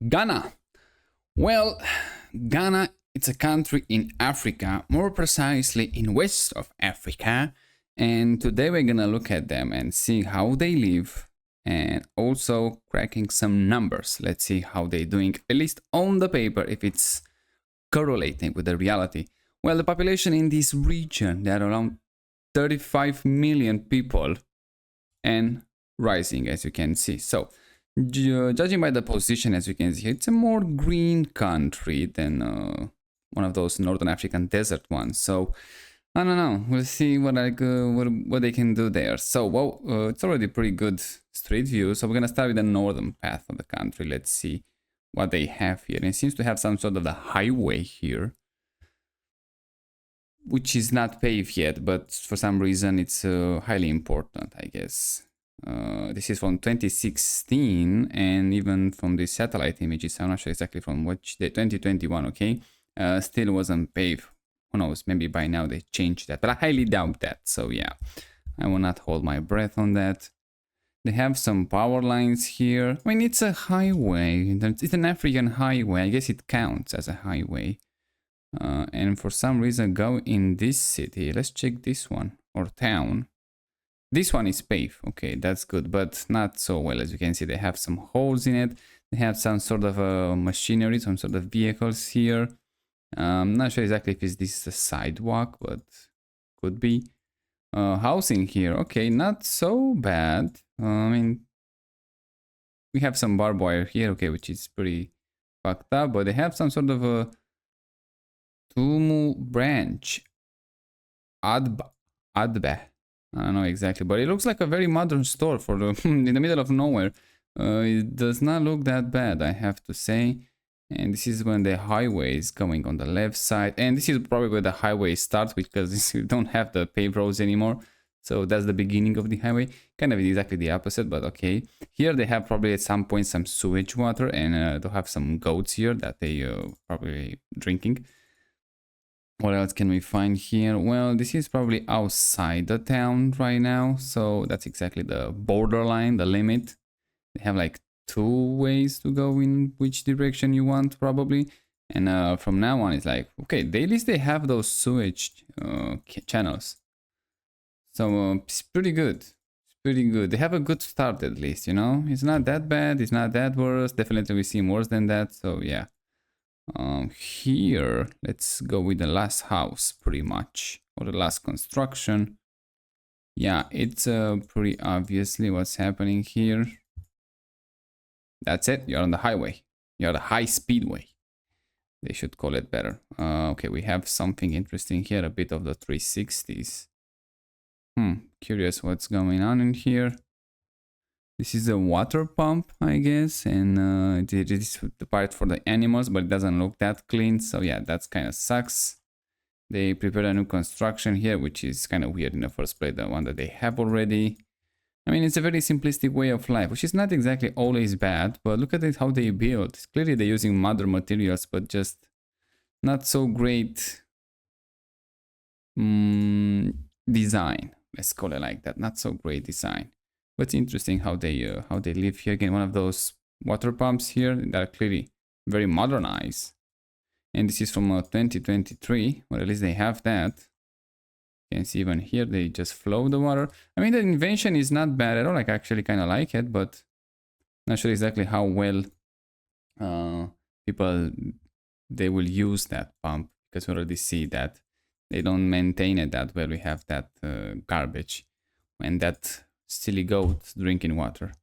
Ghana. Well, Ghana it's a country in Africa, more precisely in west of Africa, and today we're gonna look at them and see how they live and also cracking some numbers. Let's see how they're doing, at least on the paper, if it's correlating with the reality. Well, the population in this region, there are around 35 million people and rising, as you can see. So judging by the position, as you can see, it's a more green country than one of those northern African desert ones. So I don't know. We'll see what what they can do there. So well, it's already pretty good street view. So we're gonna start with the northern path of the country. Let's see what they have here. And it seems to have some sort of the highway here, which is not paved yet, but for some reason it's highly important, I guess. This is from 2016, and even from the satellite images, I'm not sure exactly from which day, 2021, okay? Still wasn't paved. Who knows, maybe by now they changed that, but I highly doubt that, so yeah. I will not hold my breath on that. They have some power lines here. I mean, it's a highway. It's an African highway. I guess it counts as a highway. And for some reason, go in this city. Let's check this one, or town. This one is paved. Okay, that's good, but not so well. As you can see, they have some holes in it. They have some sort of machinery, some sort of vehicles here. I'm not sure exactly if this is a sidewalk, but could be. Housing here. Okay, not so bad. I mean, we have some barbed wire here. Okay, which is pretty fucked up, but they have some sort of a Tumu branch. Adba. I don't know exactly, but it looks like a very modern store for the in the middle of nowhere. It does not look that bad, I have to say. And this is when the highway is going on the left side. And this is probably where the highway starts, because we don't have the paved roads anymore. So that's the beginning of the highway. Kind of exactly the opposite, but okay. Here they have probably at some point some sewage water, and they'll have some goats here that they probably drinking. What else can we find here? Well, this is probably outside the town right now. So that's exactly the borderline, the limit. They have like two ways to go in which direction you want, probably. And from now on, it's like, okay, at least they have those sewage channels. So it's pretty good. It's pretty good. They have a good start at least, you know? It's not that bad. It's not that worse. Definitely we see worse than that. So yeah. Here, let's go with the last house, pretty much, or the last construction. Yeah, it's pretty obviously what's happening here. That's it. You're on the highway. You're the high speedway. They should call it better. Okay, we have something interesting here. A bit of the 360s. Curious what's going on in here. This is a water pump, I guess, and it is the part for the animals, but it doesn't look that clean. So yeah, that's kind of sucks. They prepared a new construction here, which is kind of weird in the first place, the one that they have already. I mean, it's a very simplistic way of life, which is not exactly always bad, but look at it, how they build. Clearly they're using modern materials, but just not so great design. Let's call it like that. Not so great design. But it's interesting how they live here. Again, one of those water pumps here that are clearly very modernized. And this is from 2023, or at least they have that. You can see even here they just flow the water. I mean, the invention is not bad at all. Like, I actually kind of like it, but not sure exactly how well people they will use that pump, because we already see that they don't maintain it that well. We have that garbage and that silly goat drinking water.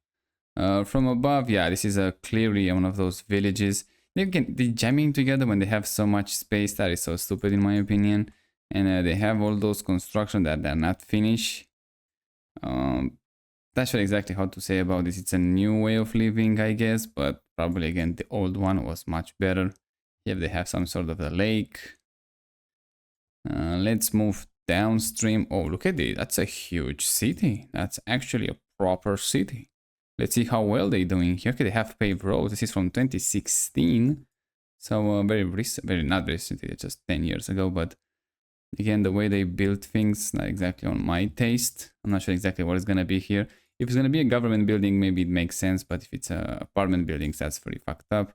From above, yeah, this is clearly one of those villages. They're jamming together when they have so much space. That is so stupid in my opinion. And they have all those construction that they're not finished. Not sure exactly how to say about this. It's a new way of living, I guess, but probably again the old one was much better. Here they have some sort of a lake. Let's move downstream. Oh, look at it. That's a huge city. That's actually a proper city. Let's see how well they're doing here. Okay, they have paved roads. This is from 2016. So very recent, not recently, just 10 years ago. But again, the way they build things, not exactly on my taste. I'm not sure exactly what it's going to be here. If it's going to be a government building, maybe it makes sense. But if it's apartment buildings, that's pretty fucked up.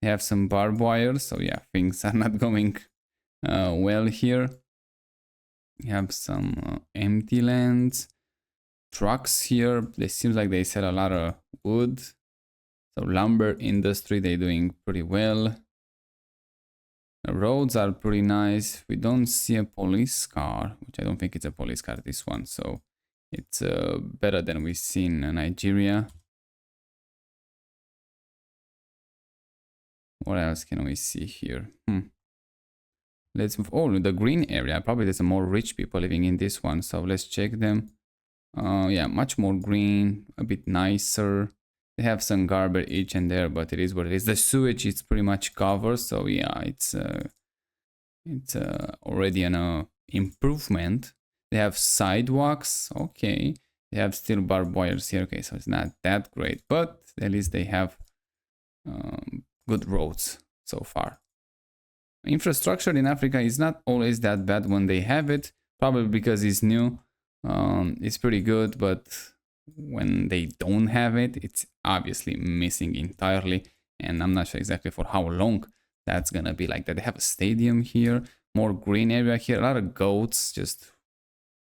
They have some barbed wire, so yeah, things are not going well here. You have some empty lands, trucks here. It seems like they sell a lot of wood. So lumber industry, they're doing pretty well. The roads are pretty nice. We don't see a police car, which I don't think it's a police car, this one. So it's better than we've seen in Nigeria. What else can we see here? Let's move. Oh, the green area. Probably there's more rich people living in this one. So let's check them. Yeah, much more green, a bit nicer. They have some garbage each and there, but it is what it is. The sewage is pretty much covered. So yeah, it's already an improvement. They have sidewalks. Okay. They have still barbed wires here. Okay, so it's not that great, but at least they have good roads so far. Infrastructure in Africa is not always that bad when they have it, probably because it's new. It's pretty good, but when they don't have it, it's obviously missing entirely. And I'm not sure exactly for how long that's gonna be like that. They have a stadium here, more green area here, a lot of goats. Just,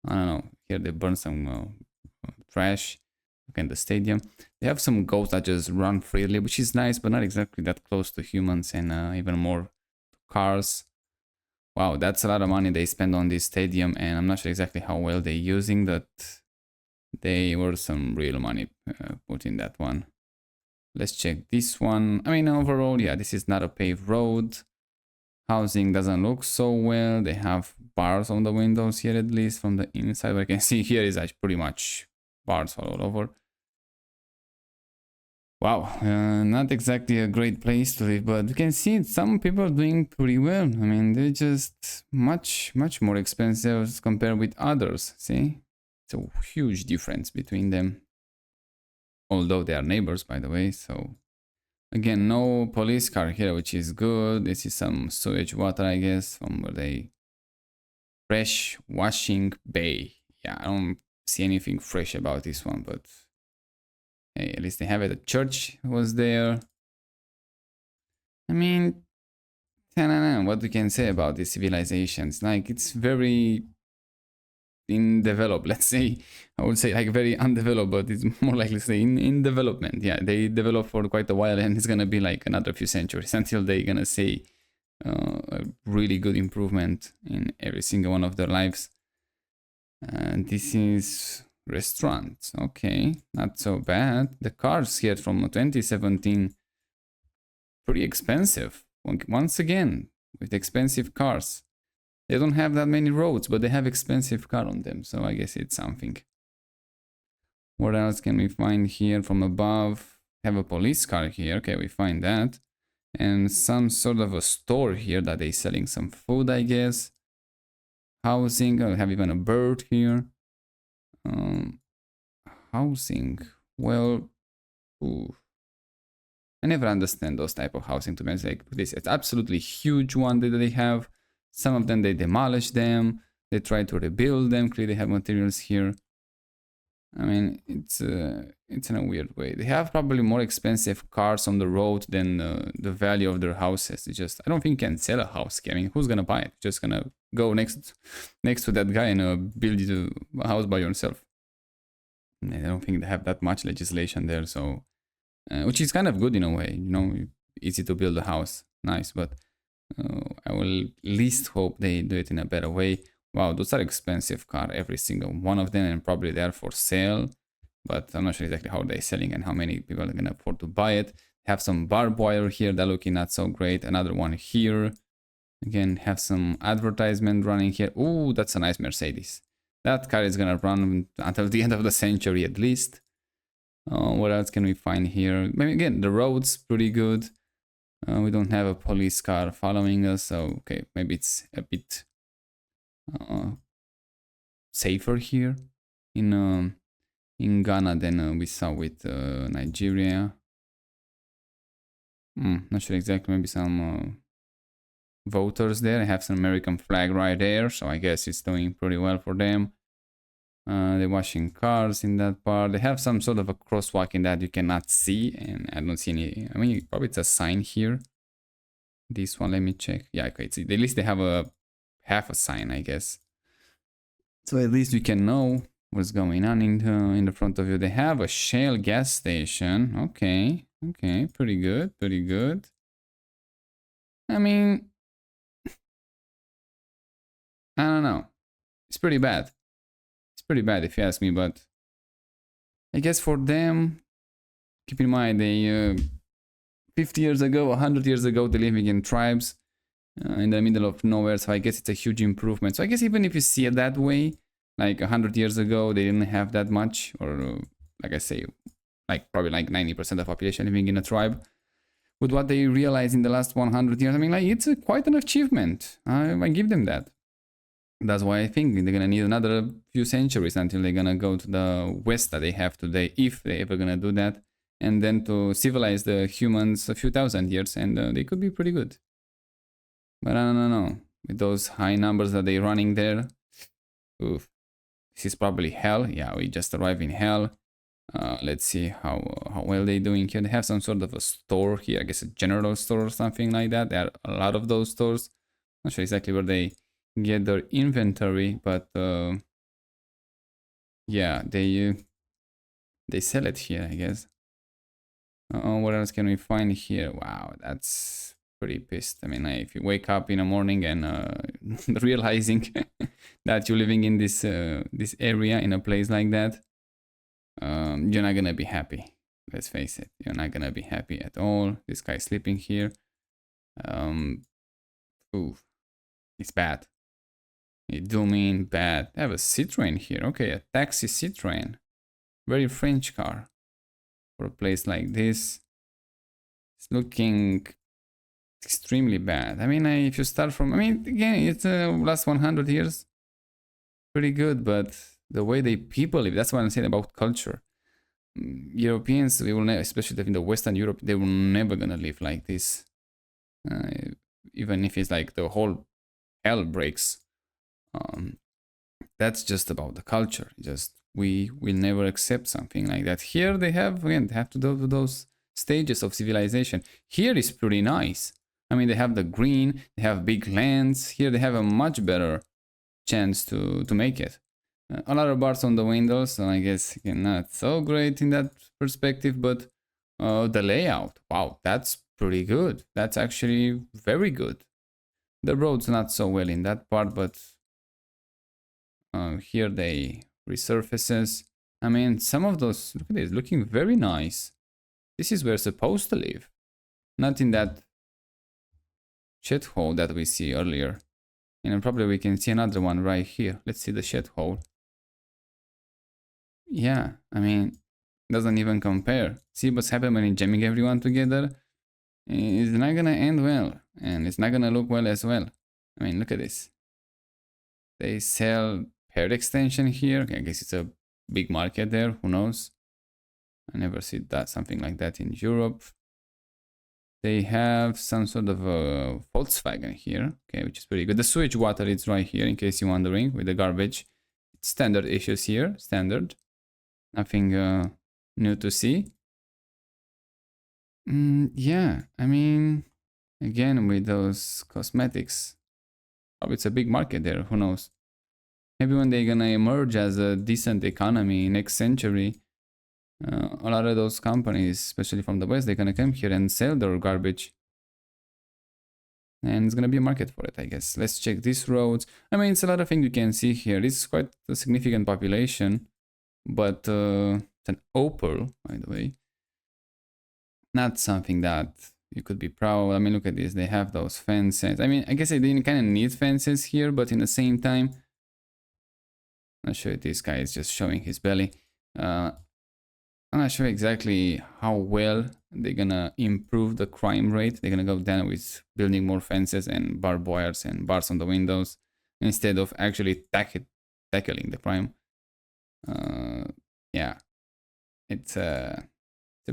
I don't know, here they burn some trash. Look at the stadium. They have some goats that just run freely, which is nice, but not exactly that close to humans, and even more cars. Wow, that's a lot of money they spend on this stadium, and I'm not sure exactly how well they're using that. They were some real money put in that one. Let's check this one. I mean, overall, yeah, this is not a paved road. Housing doesn't look so well. They have bars on the windows here, at least from the inside. What I can see here is actually pretty much bars all over. Wow, not exactly a great place to live, but you can see some people are doing pretty well. I mean, they're just much more expensive compared with others, see? It's a huge difference between them. Although they are neighbors, by the way, so... Again, no police car here, which is good. This is some sewage water, I guess, from where they... Fresh washing bay. Yeah, I don't see anything fresh about this one, but... Hey, at least they have it. The church was there. I mean, I don't know what we can say about these civilizations. Like, it's very undeveloped, let's say. I would say like very undeveloped, but it's more likely to say in development. Yeah, they developed for quite a while, and it's gonna be like another few centuries until they're gonna see a really good improvement in every single one of their lives. And this is restaurant. Okay, not so bad. The cars here from 2017, pretty expensive. Once again, with expensive cars. They don't have that many roads, but they have expensive car on them, so I guess it's something. What else can we find here from above? Have a police car here. Okay, we find that. And some sort of a store here that they're selling some food, I guess. Housing. I have even a bird here. Housing. Well, ooh. I never understand those type of housing, to be honest. Like this, it's absolutely huge one that they have. Some of them, they demolish them. They try to rebuild them. Clearly, they have materials here. I mean, it's in a weird way. They have probably more expensive cars on the road than the value of their houses. It's just, I don't think you can sell a house. I mean, who's gonna buy it? Just gonna go next to that guy and build you a house by yourself. And I don't think they have that much legislation there, so which is kind of good in a way. You know, easy to build a house, nice. But I will at least hope they do it in a better way. Wow, those are expensive car, every single one of them, and probably they are for sale. But I'm not sure exactly how they're selling and how many people are gonna afford to buy it. Have some barbed wire here that looking not so great. Another one here. Again, have some advertisement running here. Ooh, that's a nice Mercedes. That car is gonna run until the end of the century at least. What else can we find here? Maybe again, the road's pretty good. We don't have a police car following us, so okay, maybe it's a bit safer here in Ghana than we saw with Nigeria. Not sure exactly. Maybe some voters there. I have some American flag right there, so I guess it's doing pretty well for them. They're washing cars in that part. They have some sort of a crosswalk in that you cannot see, and I don't see any. I mean, probably it's a sign here. This one, let me check. Yeah, okay. At least they have a half a sign, I guess. So at least you can know what's going on in the front of you. They have a Shell gas station. Okay, okay, pretty good, pretty good. I mean, I don't know. It's pretty bad. It's pretty bad if you ask me, but I guess for them, keep in mind they 50 years ago, 100 years ago, they're living in tribes in the middle of nowhere. So I guess it's a huge improvement. So I guess even if you see it that way, like 100 years ago, they didn't have that much, or like I say, like probably like 90% of the population living in a tribe. With what they realized in the last 100 years, I mean, like it's quite an achievement. I give them that. That's why I think they're gonna need another few centuries until they're gonna go to the West that they have today, if they're ever gonna do that, and then to civilize the humans a few thousand years, and they could be pretty good. But I don't know, with those high numbers that they're running there, oof, this is probably hell. Yeah, we just arrived in hell. Let's see how well they're doing here. They have some sort of a store here, I guess a general store or something like that. There are a lot of those stores. Not sure exactly where they get their inventory, but yeah, they sell it here, I guess. What else can we find here? Wow, that's pretty pissed. I mean, if you wake up in the morning and realizing that you're living in this this area in a place like that, you're not gonna be happy. Let's face it, you're not gonna be happy at all. This guy's sleeping here. Ooh, it's bad. You do mean bad. I have a Citroen here. Okay, a taxi Citroen. Very French car. For a place like this, it's looking extremely bad. I mean, if you start from, I mean, again, it's last 100 years, pretty good, but the way people live, that's what I'm saying about culture. Europeans, we will never, especially in the Western Europe, they were never gonna live like this. Even if it's like the whole hell breaks. That's just about the culture. Just we will never accept something like that. Here they have to go to those stages of civilization. Here is pretty nice. I mean, they have the green, they have big lands. Here they have a much better chance to make it. A lot of bars on the windows, so I guess again, not so great in that perspective, but the layout, wow, that's pretty good. That's actually very good. The road's not so well in that part, but here they resurfaces. I mean, some of those, look at this, looking very nice. This is where we're supposed to live, not in that shithole that we see earlier. And probably we can see another one right here. Let's see the shithole. Yeah, I mean, doesn't even compare. See what's happening when you're jamming everyone together? It's not gonna end well, and it's not gonna look well as well. I mean, look at this. They sell paired extension here. Okay, I guess it's a big market there. Who knows? I never see that something like that in Europe. They have some sort of a Volkswagen here, okay, which is pretty good. The sewage water is right here, in case you're wondering, with the garbage. It's standard issues here, standard. Nothing new to see. Yeah, I mean, again, with those cosmetics, probably it's a big market there, who knows? Maybe when they're gonna emerge as a decent economy next century, a lot of those companies, especially from the West, they're gonna come here and sell their garbage. And it's gonna be a market for it, I guess. Let's check these roads. I mean, it's a lot of things you can see here. This is quite a significant population, but it's an Opel, by the way. Not something that you could be proud. I mean, look at this. They have those fences. I mean, I guess they didn't kind of need fences here, but in the same time, I'm not sure if this guy is just showing his belly. I'm not sure exactly how well they're gonna improve the crime rate. They're gonna go down with building more fences and barbed wires and bars on the windows instead of actually tackling the crime. Yeah, it's a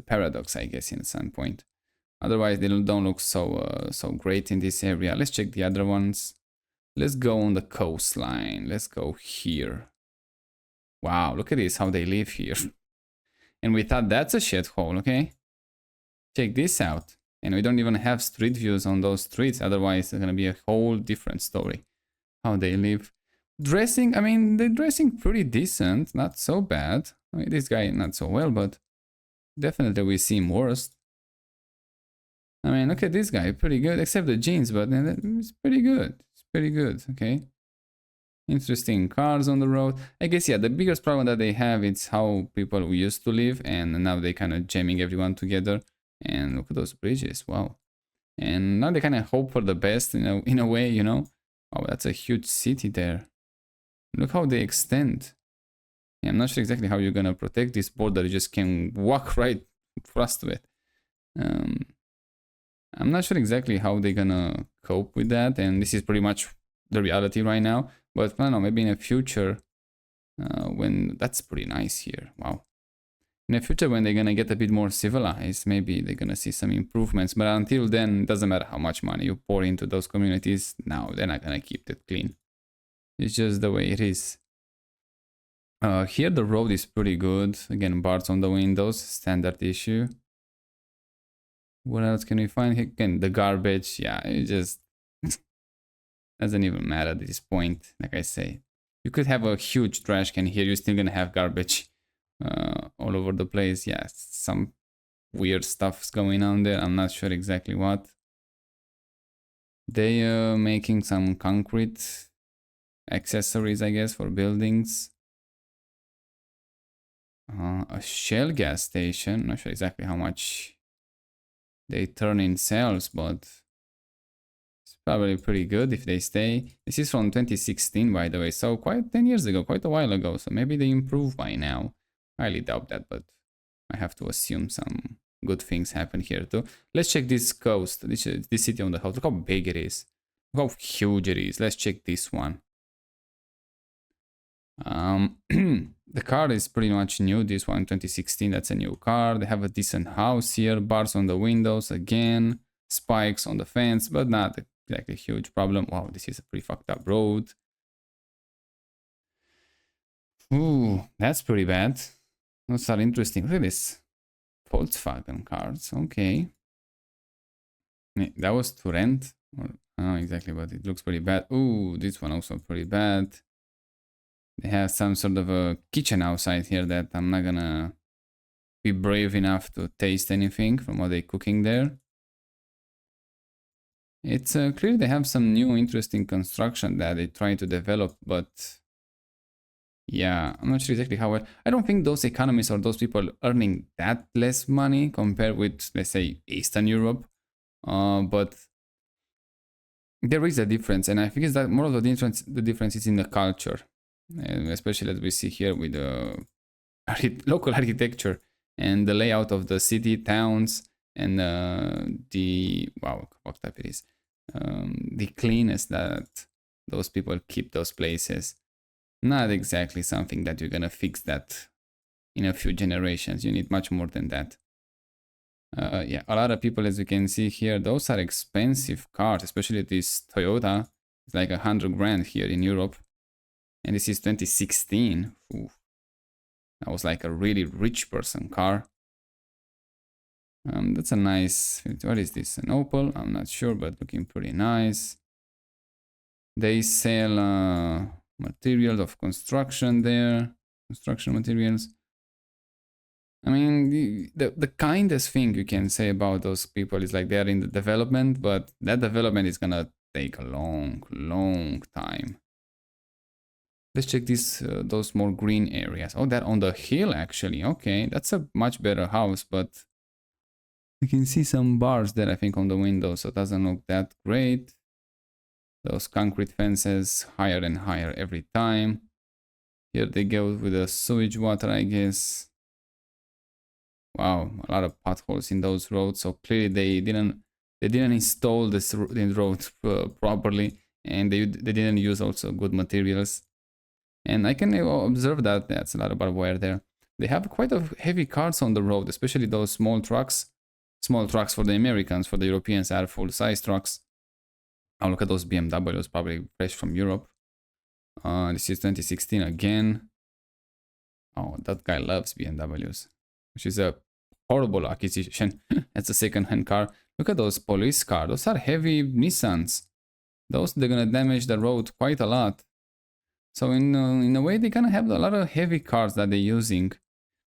paradox, I guess, in some point. Otherwise, they don't look so great in this area. Let's check the other ones. Let's go on the coastline. Let's go here. Wow, look at this, how they live here. And we thought that's a shithole, okay? Check this out. And we don't even have street views on those streets. Otherwise, it's gonna be a whole different story. How they live. Dressing, I mean, they're dressing pretty decent. Not so bad. I mean, this guy not so well, but definitely we seem worse. I mean, look at this guy. Pretty good. Except the jeans, but it's pretty good. It's pretty good, okay? Interesting cars on the road. I guess, yeah, the biggest problem that they have is how people used to live, and now they kind of jamming everyone together. And look at those bridges, wow. And now they kind of hope for the best in a way, you know. Oh, that's a huge city there. Look how they extend. Yeah, I'm not sure exactly how you're gonna protect this border. You just can walk right across to it. I'm not sure exactly how they're gonna cope with that, and this is pretty much the reality right now. But I don't know, maybe in the future, when that's pretty nice here. Wow. In the future, when they're gonna get a bit more civilized, maybe they're gonna see some improvements. But until then, it doesn't matter how much money you pour into those communities. Now they're not gonna keep it clean. It's just the way it is. Here the road is pretty good. Again, bars on the windows, standard issue. What else can we find? Again, the garbage. Yeah, it just doesn't even matter at this point. Like I say, you could have a huge trash can here. You're still gonna have garbage all over the place. Yeah, some weird stuff's going on there. I'm not sure exactly what. They are making some concrete accessories, I guess, for buildings. A Shell gas station. Not sure exactly how much they turn in sales, but it's probably pretty good if they stay. This is from 2016, by the way, so quite 10 years ago, quite a while ago. So maybe they improved by now. Highly doubt that, but I have to assume some good things happen here too. Let's check this coast, this city on the house. Look how big it is. Look how huge it is. Let's check this one. The car is pretty much new. This one 2016, that's a new car. They have a decent house here, bars on the windows again, spikes on the fence, but not exactly a huge problem. Wow, this is a pretty fucked up road. Ooh, that's pretty bad. Those are interesting. Look at this. Volkswagen cars, okay. That was to rent. I don't know exactly, but it looks pretty bad. Ooh, this one also pretty bad. They have some sort of a kitchen outside here that I'm not gonna be brave enough to taste anything from what they're cooking there. It's clear they have some new interesting construction that they try to develop, but yeah, I'm not sure exactly how well. I don't think those economies or those people earning that less money compared with, let's say, Eastern Europe. But there is a difference, and I think it's that more of the difference is in the culture. Especially as we see here with the local architecture and the layout of the city, towns, and the wow, what type it is, the cleanness that those people keep those places. Not exactly something that you're gonna fix that in a few generations. You need much more than that. Yeah, a lot of people, as you can see here, those are expensive cars, especially this Toyota. It's like 100 grand here in Europe. And this is 2016. Ooh. That was like a really rich person car. That's a nice, what is this? An Opel? I'm not sure, but looking pretty nice. They sell materials of construction there. Construction materials. I mean, the kindest thing you can say about those people is like they're in the development, but that development is gonna take a long time. Let's check those more green areas. Oh, that on the hill, actually. Okay, that's a much better house, but you can see some bars there, I think, on the window, so it doesn't look that great. Those concrete fences, higher and higher every time. Here they go with the sewage water, I guess. Wow, a lot of potholes in those roads, so clearly they didn't install this road properly, and they didn't use also good materials. And I can observe that that's a lot of barbed wire there. They have quite a heavy cars on the road, especially those small trucks. Small trucks for the Americans, for the Europeans are full-size trucks. Oh, look at those BMWs, probably fresh from Europe. This is 2016 again. Oh, that guy loves BMWs, which is a horrible acquisition. That's a second-hand car. Look at those police cars. Those are heavy Nissans. Those, they're gonna damage the road quite a lot. So in a way, they kind of have a lot of heavy cars that they're using.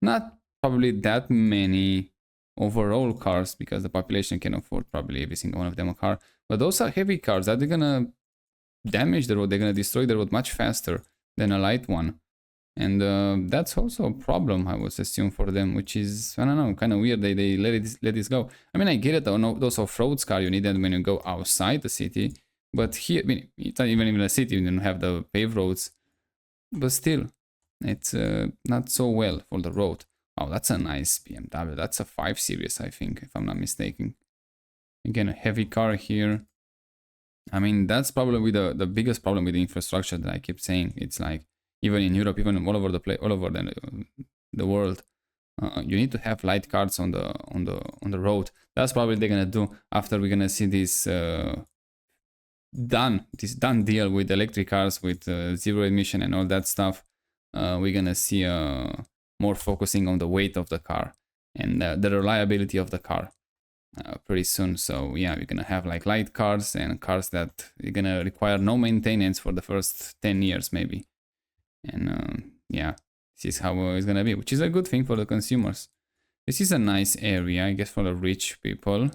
Not probably that many overall cars because the population can afford probably every single one of them a car. But those are heavy cars that they're gonna damage the road. They're gonna destroy the road much faster than a light one. And that's also a problem, I would assume, for them, which is, I don't know, kind of weird. They let this go. I mean, I get it, those off-road cars, you need them when you go outside the city. But here, I mean, it's not even in a city, you don't have the paved roads. But still, it's not so well for the road. Oh, that's a nice BMW. That's a 5 Series, I think, if I'm not mistaken. Again, a heavy car here. I mean, that's probably the biggest problem with the infrastructure that I keep saying. It's like, even in Europe, even all over the world, you need to have light cars on the road. That's probably they're gonna do after we're gonna see this done deal with electric cars with zero emission and all that stuff. We're gonna see more focusing on the weight of the car and the reliability of the car pretty soon. So yeah, we're gonna have like light cars and cars that are gonna require no maintenance for the first 10 years maybe. And yeah, this is how it's gonna be, which is a good thing for the consumers. This is a nice area, I guess, for the rich people.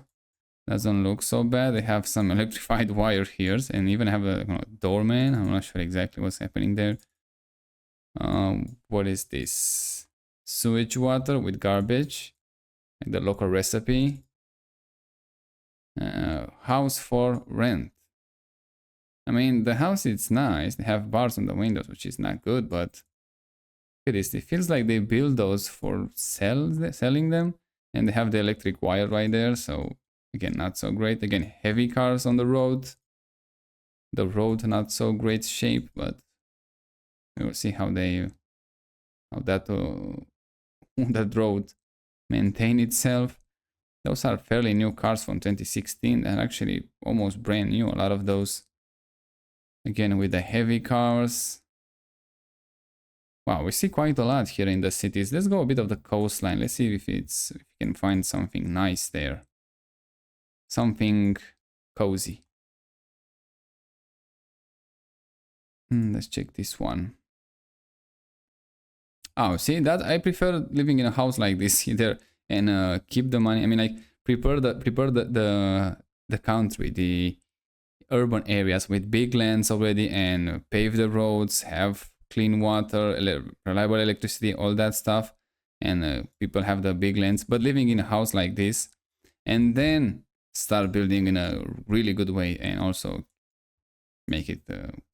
Doesn't look so bad. They have some electrified wire here and even have a doorman. I'm not sure exactly what's happening there. What is this? Sewage water with garbage. Like the local recipe. House for rent. I mean, the house is nice. They have bars on the windows, which is not good, but look at this. It feels like they build those for selling them, and they have the electric wire right there. So again, not so great. Again, heavy cars on the road. The road not so great shape, but we will see how that road maintain itself. Those are fairly new cars from 2016 and actually almost brand new. A lot of those. Again, with the heavy cars. Wow, we see quite a lot here in the cities. Let's go a bit of the coastline. Let's see if we can find something nice there. Something cozy. Let's check this one. Oh, see that? I prefer living in a house like this either and keep the money. I mean, like prepare the country, the urban areas with big lands already and pave the roads, have clean water, reliable electricity, all that stuff, and people have the big lands. But living in a house like this, and then start building in a really good way and also make it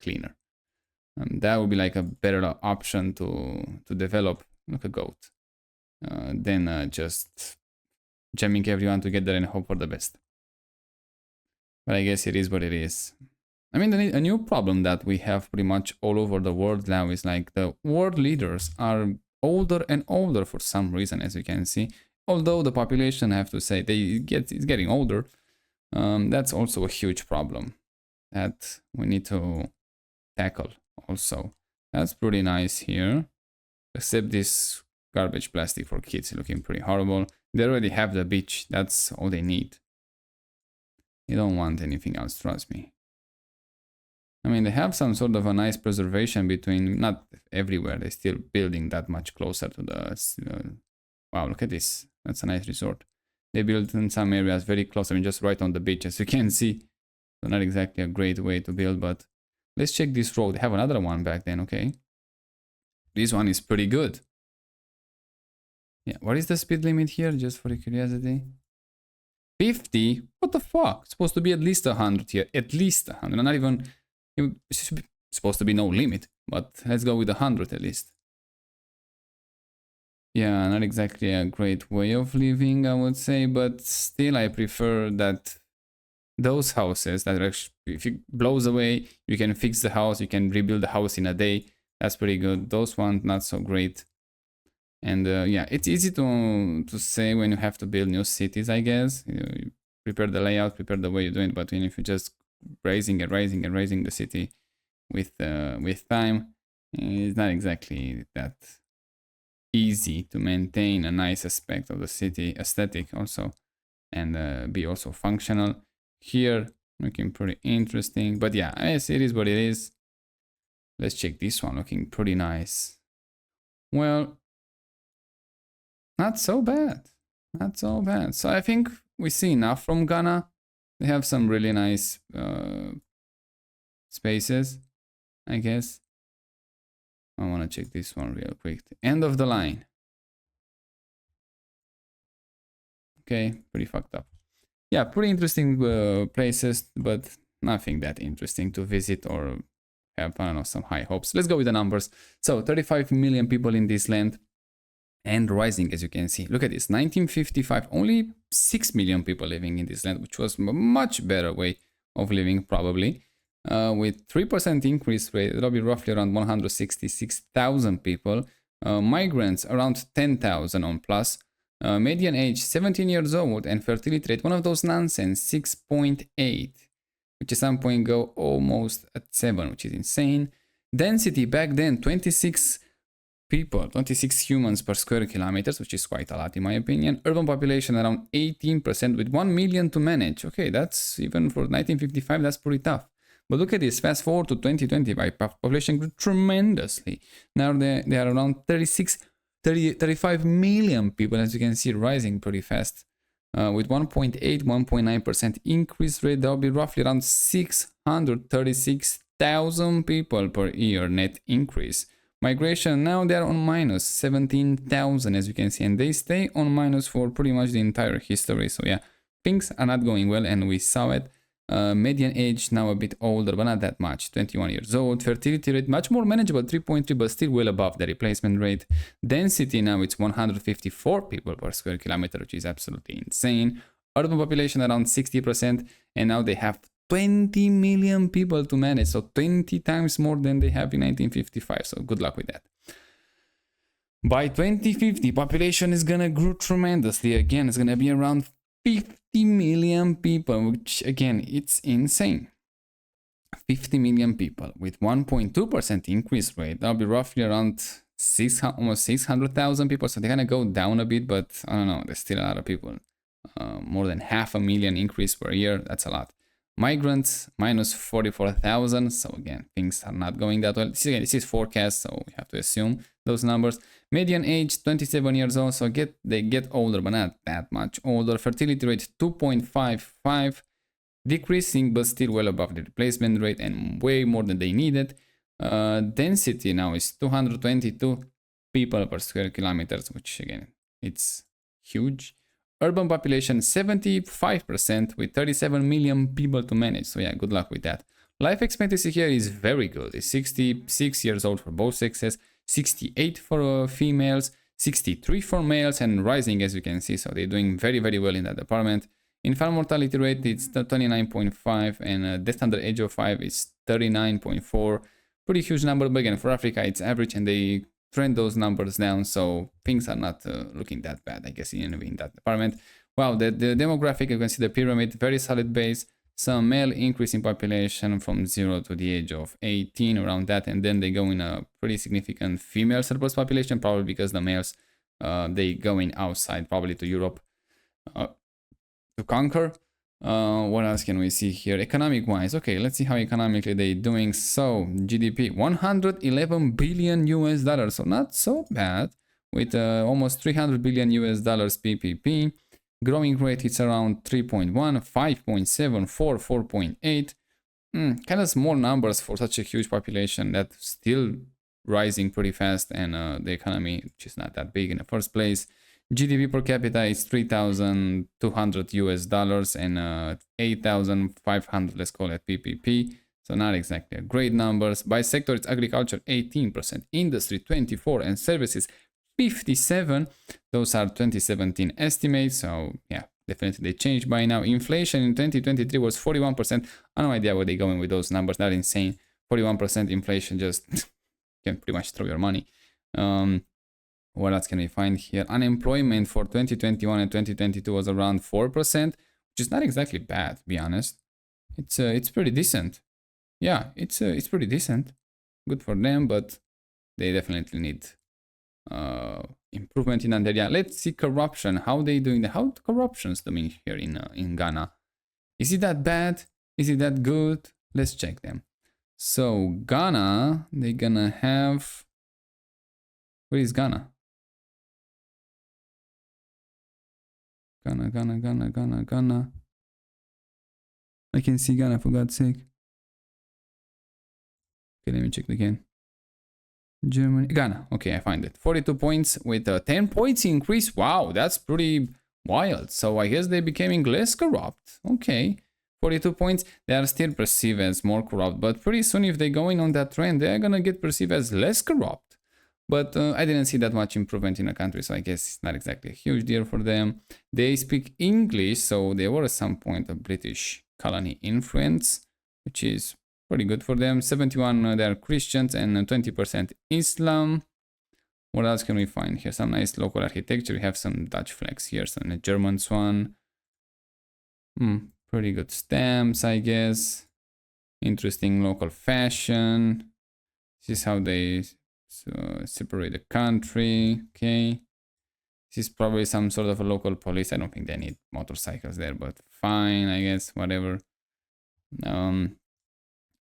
cleaner. That would be like a better option to develop like a goat than just jamming everyone together and hope for the best. But I guess it is what it is. I mean, a new problem that we have pretty much all over the world now is like the world leaders are older and older for some reason, as you can see. Although the population, I have to say, it's getting older. That's also a huge problem that we need to tackle also. That's pretty nice here. Except this garbage plastic for kids looking pretty horrible. They already have the beach. That's all they need. You don't want anything else, trust me. I mean, they have some sort of a nice preservation between, not everywhere, they're still building that much closer to the, wow, look at this. That's a nice resort. They built in some areas very close, I mean, just right on the beach, as you can see. So not exactly a great way to build, but let's check this road. They have another one back then, okay. This one is pretty good. Yeah, what is the speed limit here, just for curiosity? 50? What the fuck? It's supposed to be at least 100 here. At least 100. Not even... It's supposed to be no limit. But let's go with 100 at least. Yeah, not exactly a great way of living, I would say. But still, I prefer that those houses that actually, if it blows away, you can fix the house. You can rebuild the house in a day. That's pretty good. Those ones, not so great. And yeah, it's easy to say when you have to build new cities, I guess. You prepare the layout, prepare the way you do it, but if you're just raising the city with time, it's not exactly that easy to maintain a nice aspect of the city aesthetic also. and be also functional. Here, looking pretty interesting. But yeah, yes, it is what it is. Let's check this one, looking pretty nice. Well, not so bad. Not so bad. So I think we see enough from Ghana. They have some really nice spaces, I guess. I want to check this one real quick. End of the line. Okay, pretty fucked up. Yeah, pretty interesting places, but nothing that interesting to visit or have, I don't know, some high hopes. Let's go with the numbers. So 35 million people in this land and rising, as you can see. Look at this, 1955, only 6 million people living in this land, which was a much better way of living probably. With 3% increase rate, it'll be roughly around 166,000 people. Migrants around 10,000 on plus. Median age 17 years old, and fertility rate, one of those nonsense, 6.8, which at some point go almost at 7, which is insane. Density back then 26 people, 26 humans per square kilometers, which is quite a lot in my opinion. Urban population around 18% with 1 million to manage. Okay, that's even for 1955, that's pretty tough. But look at this, fast forward to 2020, population grew tremendously. Now they are around 35 million people, as you can see, rising pretty fast. With 1.8, 1.9% increase rate, that'll be roughly around 636,000 people per year net increase. Migration, now they're on minus 17,000, as you can see, and they stay on minus for pretty much the entire history. So yeah, things are not going well, and we saw it. Median age now a bit older, but not that much, 21 years old. Fertility rate much more manageable, 3.3, but still well above the replacement rate. Density now it's 154 people per square kilometer, which is absolutely insane. Urban population around 60%, and now they have 20 million people to manage, so 20 times more than they have in 1955. So good luck with that. By 2050, population is gonna grow tremendously. Again, it's gonna be around 50 million people, which again, it's insane. 50 million people with 1.2% increase rate. That'll be roughly around almost 600,000 people. So they're gonna go down a bit, but I don't know, there's still a lot of people. More than 500,000 increase per year. That's a lot. Migrants minus 44,000. So again, things are not going that well. This is forecast, so we have to assume those numbers. Median age 27 years old, so they get older, but not that much older. Fertility rate 2.55, decreasing but still well above the replacement rate and way more than they needed. Density now is 222 people per square kilometers, which again, it's huge. Urban population 75% with 37 million people to manage. So yeah, good luck with that. Life expectancy here is very good. It's 66 years old for both sexes, 68 for females, 63 for males, and rising, as you can see. So they're doing very, very well in that department. Infant mortality rate is 29.5, and death under age of 5 is 39.4. Pretty huge number, but again, for Africa, it's average, and they trend those numbers down, so things are not looking that bad, I guess, in that department. Wow, the demographic, you can see the pyramid, very solid base, some male increase in population from 0 to the age of 18, around that, and then they go in a pretty significant female surplus population, probably because the males, they going outside, probably to Europe, to conquer. What else can we see here? Economic wise, okay, let's see how economically they're doing. So GDP 111 billion US dollars, so not so bad, with almost 300 billion US dollars PPP. Growing rate, it's around 3.1, 5.7, 4, 4.8. Kind of small numbers for such a huge population that's still rising pretty fast, and the economy, which is not that big in the first place. GDP per capita is 3,200 US dollars and 8,500, let's call it PPP. So not exactly great numbers. By sector, it's agriculture 18%, industry 24%, and services 57%. Those are 2017 estimates. So yeah, definitely they changed by now. Inflation in 2023 was 41%. I have no idea where they're going with those numbers. Not insane. 41% inflation, just can pretty much throw your money. What else can we find here? Unemployment for 2021 and 2022 was around 4%, which is not exactly bad, to be honest. It's pretty decent. Yeah, it's pretty decent. Good for them, but they definitely need improvement in that. Yeah, let's see corruption. How they doing? How corruption's doing here in Ghana? Is it that bad? Is it that good? Let's check them. So Ghana, they're gonna have. Where is Ghana? Ghana. I can see Ghana, for God's sake. Okay, let me check again. Germany, Ghana. Okay, I find it. 42 points with a 10 points increase. Wow, that's pretty wild. So I guess they're becoming less corrupt. Okay, 42 points. They are still perceived as more corrupt, but pretty soon if they're going on that trend, they're gonna get perceived as less corrupt. But I didn't see that much improvement in the country, so I guess it's not exactly a huge deal for them. They speak English, so they were at some point a British colony influence, which is pretty good for them. 71 they are Christians and 20% Islam. What else can we find here? Some nice local architecture. We have some Dutch flags here, some the German one. Pretty good stamps, I guess. Interesting local fashion. This is how they separate the country. Okay. This is probably some sort of a local police. I don't think they need motorcycles there, but fine, I guess, whatever.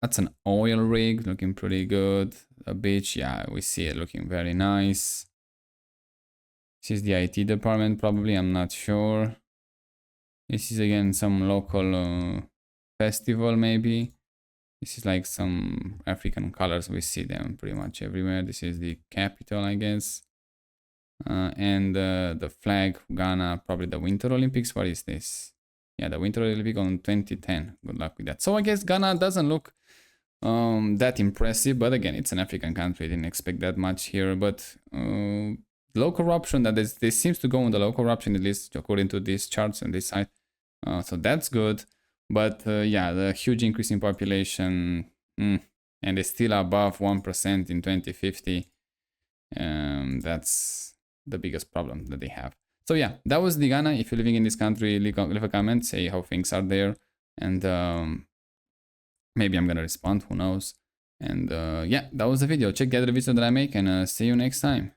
That's an oil rig, looking pretty good. A beach, yeah, we see it looking very nice. This is the IT department, probably, I'm not sure. This is again some local festival, maybe. This is like some African colors, we see them pretty much everywhere. This is the capital, I guess. And the flag, Ghana, probably the Winter Olympics. What is this? Yeah, the Winter Olympic on 2010. Good luck with that. So I guess Ghana doesn't look that impressive, but again, it's an African country. Didn't expect that much here, but low corruption, that is, this seems to go on the low corruption, at least according to these charts on this side. So that's good. But yeah, the huge increase in population, and it's still above 1% in 2050. That's the biggest problem that they have. So yeah, that was the Ghana. If you're living in this country, leave a comment, say how things are there, and maybe I'm gonna respond, who knows. And yeah, that was the video. Check the other videos that I make, and see you next time.